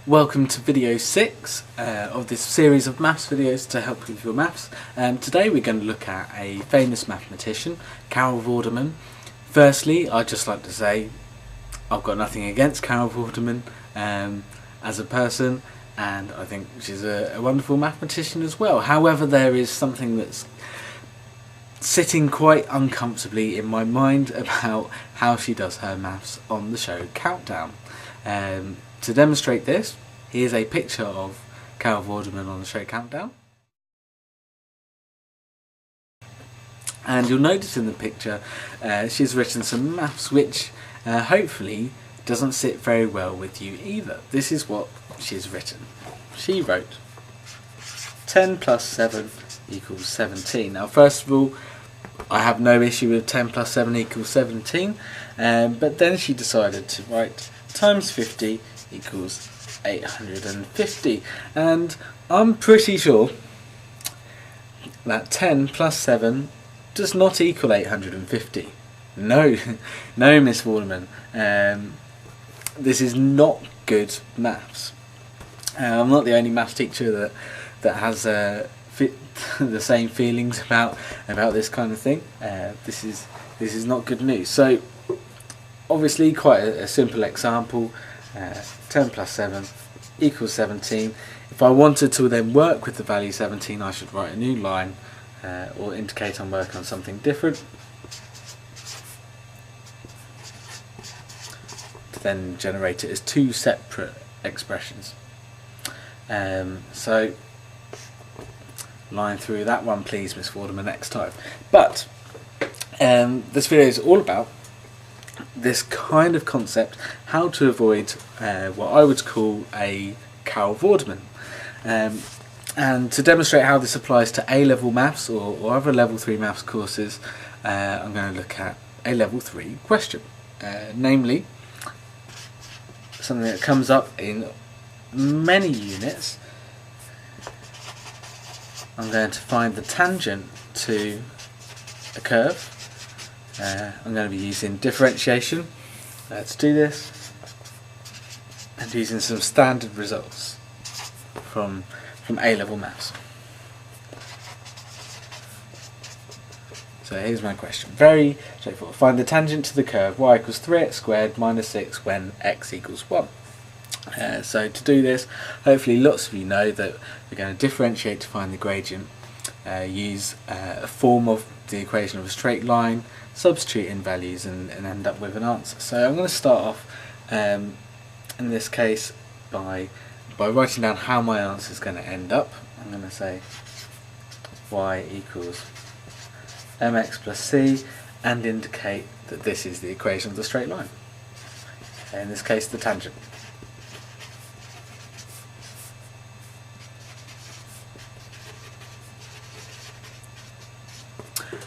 Welcome to video 6 of this series of maths videos to help you with your maths. Today we're going to look at a famous mathematician, Carol Vorderman. Firstly, I'd just like to say I've got nothing against Carol Vorderman as a person, and I think she's a wonderful mathematician as well. However, there is something that's sitting quite uncomfortably in my mind about how she does her maths on the show Countdown. To demonstrate this, here's a picture of Carol Vorderman on the show Countdown. And you'll notice in the picture she's written some maths which hopefully doesn't sit very well with you either. This is what she's written. She wrote 10 plus 7 equals 17. Now first of all, I have no issue with 10 plus 7 equals 17, but then she decided to write times 50 equals 850, and I'm pretty sure that 10 plus 7 does not equal 850. No, no, Miss Vorderman, this is not good maths. I'm not the only maths teacher that has the same feelings about this kind of thing. This is not good news. So obviously quite a simple example. 10 plus 7 equals 17. If I wanted to then work with the value 17, I should write a new line or indicate I'm working on something different, to then generate it as two separate expressions. So line through that one please, Miss Vorderman, next time. But this video is all about this kind of concept, how to avoid what I would call a Carol Vorderman. And to demonstrate how this applies to A-level maths or other level 3 maths courses, I'm going to look at a level 3 question, namely something that comes up in many units. I'm going to find the tangent to a curve. I'm going to be using differentiation to do this, and using some standard results from A-level maths. So here's my question. Very straightforward. Find the tangent to the curve y equals 3x squared minus 6 when x equals 1. So to do this, hopefully lots of you know that we're going to differentiate to find the gradient, use a form of the equation of a straight line, substitute in values and end up with an answer. So I'm going to start off in this case by writing down how my answer is going to end up. I'm going to say y equals mx plus c and indicate that this is the equation of the straight line, in this case the tangent.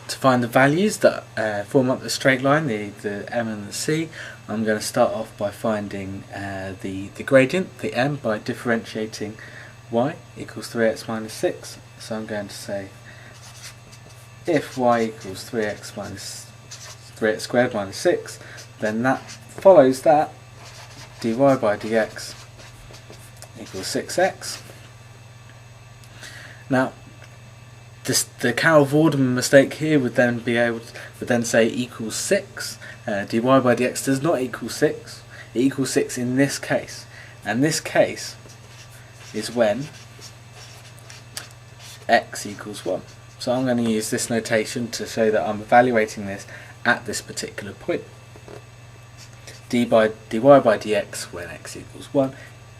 To find the values that form up the straight line, the m and the c, I'm going to start off by finding the gradient, the m, by differentiating y equals 3x minus 6. So I'm going to say if y equals 3x squared minus 6, then that follows that dy by dx equals 6x. Now the Carol Vorderman mistake here would then say equals 6. Dy by dx does not equal 6. It equals 6 in this case, and this case is when x equals 1. So I'm going to use this notation to show that I'm evaluating this at this particular point. Dy by dx when x equals 1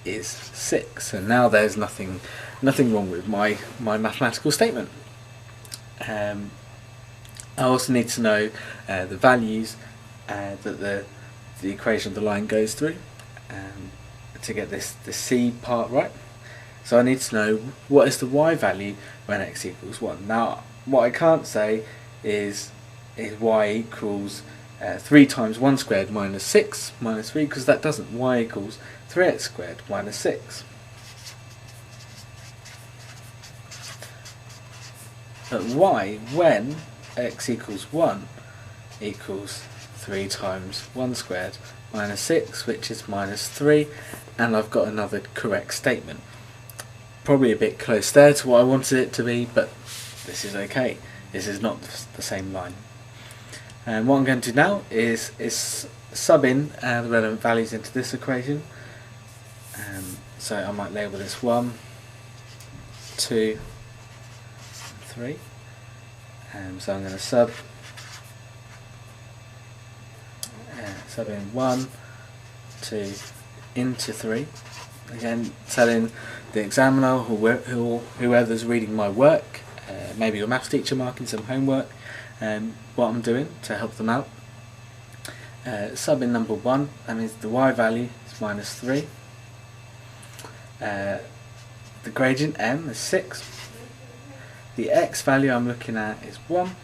is 6, and now there's nothing wrong with my mathematical statement. I also need to know the values that the equation of the line goes through to get the c part right. So I need to know what is the y value when x equals 1. Now what I can't say is y equals 3 times 1 squared minus 6 minus 3, because that doesn't. Y equals 3x squared minus 6. But y when x equals 1 equals 3 times 1 squared minus 6, which is minus 3, and I've got another correct statement. Probably a bit close there to what I wanted it to be, but this is okay. This is not the same line. And what I'm going to do now is sub in the relevant values into this equation. So I might label this 1, 2, 3. So I'm going to sub in 1, 2 into 3. Again, telling the examiner or whoever's reading my work, maybe your maths teacher marking some homework, what I'm doing to help them out. Sub in number 1, that means the y value is minus 3. The gradient m is 6. The x value I'm looking at is 1.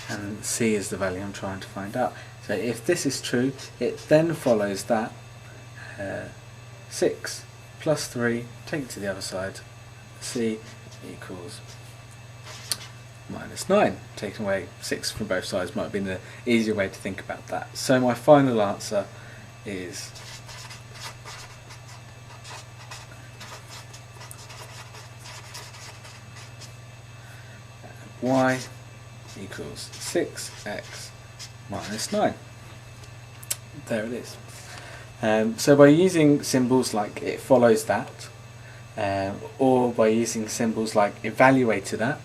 And c is the value I'm trying to find out. So if this is true, it then follows that 6 plus 3, take it to the other side, c equals minus 9. Taking away 6 from both sides might have been the easier way to think about that. So my final answer is y equals 6x minus 9. There it is. So by using symbols like it follows that, or by using symbols like evaluated at,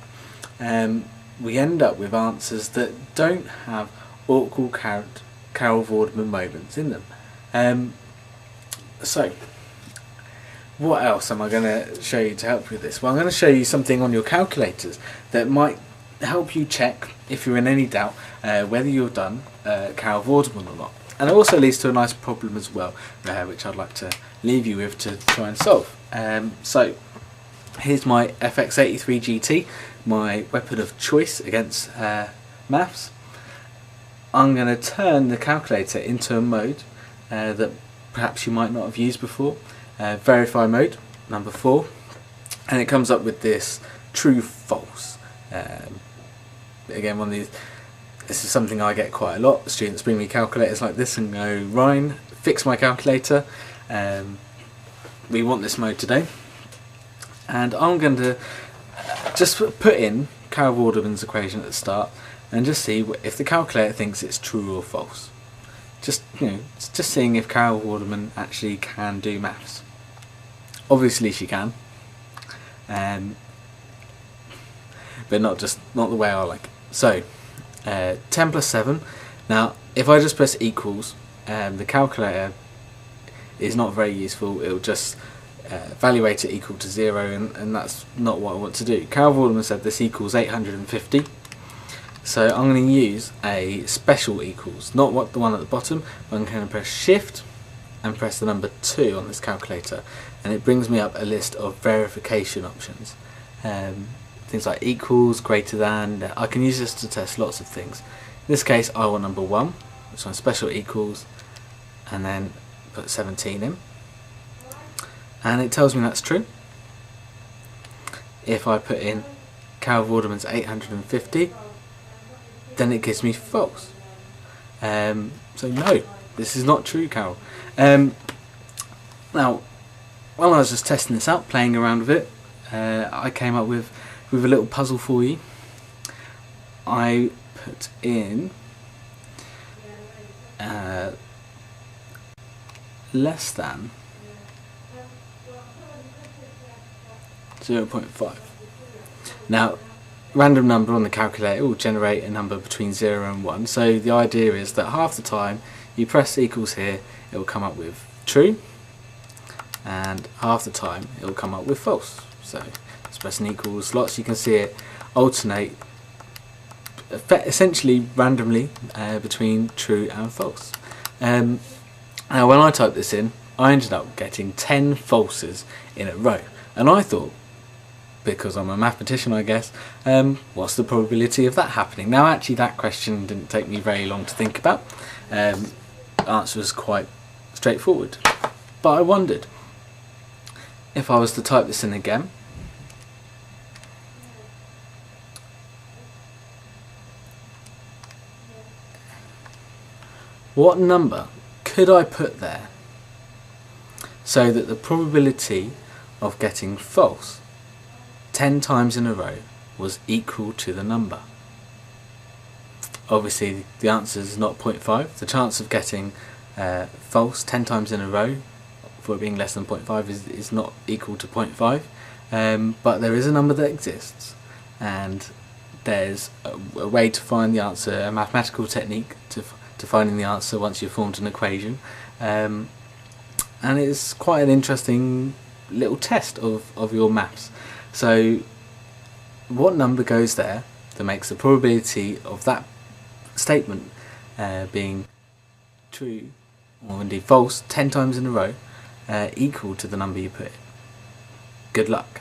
we end up with answers that don't have awkward Carol Vorderman moments in them. So what else am I going to show you to help you with this? Well, I'm going to show you something on your calculators that might help you check, if you're in any doubt, whether you've done Carol Vorderman or not. And it also leads to a nice problem as well, which I'd like to leave you with to try and solve. So here's my FX83 GT, my weapon of choice against maths. I'm going to turn the calculator into a mode that perhaps you might not have used before. Verify mode, number 4, and it comes up with this true false. Again, one of these, this is something I get quite a lot. Students bring me calculators like this and go, Ryan, fix my calculator, we want this mode today. And I'm going to just put in Carol Vorderman's equation at the start and just see if the calculator thinks it's true or false. Just seeing if Carol Vorderman actually can do maths. Obviously she can, but not the way I like it. So 10 plus 7. Now if I just press equals, the calculator is not very useful. It will just evaluate it equal to 0, and that's not what I want to do. Carol Vorderman said this equals 850. So I'm going to use a special equals, not the one at the bottom, but I'm going to press shift and press the number 2 on this calculator, and it brings me up a list of verification options. Things like equals, greater than. I can use this to test lots of things. In this case I want number 1, so on special equals, and then put 17 in, and it tells me that's true. If I put in Carol Vorderman's 850, then it gives me false. So no, this is not true, Carol. Now, while I was just testing this out, playing around with it, I came up with a little puzzle for you. I put in less than 0.5. Now, random number on the calculator will generate a number between 0 and 1, so the idea is that half the time you press equals here, it will come up with true, and half the time it will come up with false. So just pressing equals lots, you can see it alternate essentially randomly between true and false. Now when I typed this in, I ended up getting 10 falses in a row, and I thought, because I'm a mathematician I guess, what's the probability of that happening? Now actually that question didn't take me very long to think about. The answer was quite straightforward, but I wondered if I was to type this in again, what number could I put there so that the probability of getting false 10 times in a row was equal to the number. Obviously the answer is not 0.5. The chance of getting false 10 times in a row for it being less than 0.5 is not equal to 0.5, but there is a number that exists, and there's a way to find the answer, a mathematical technique to finding the answer once you've formed an equation, and it's quite an interesting little test of your maths. So what number goes there that makes the probability of that statement being true or indeed false 10 times in a row equal to the number you put in? Good luck.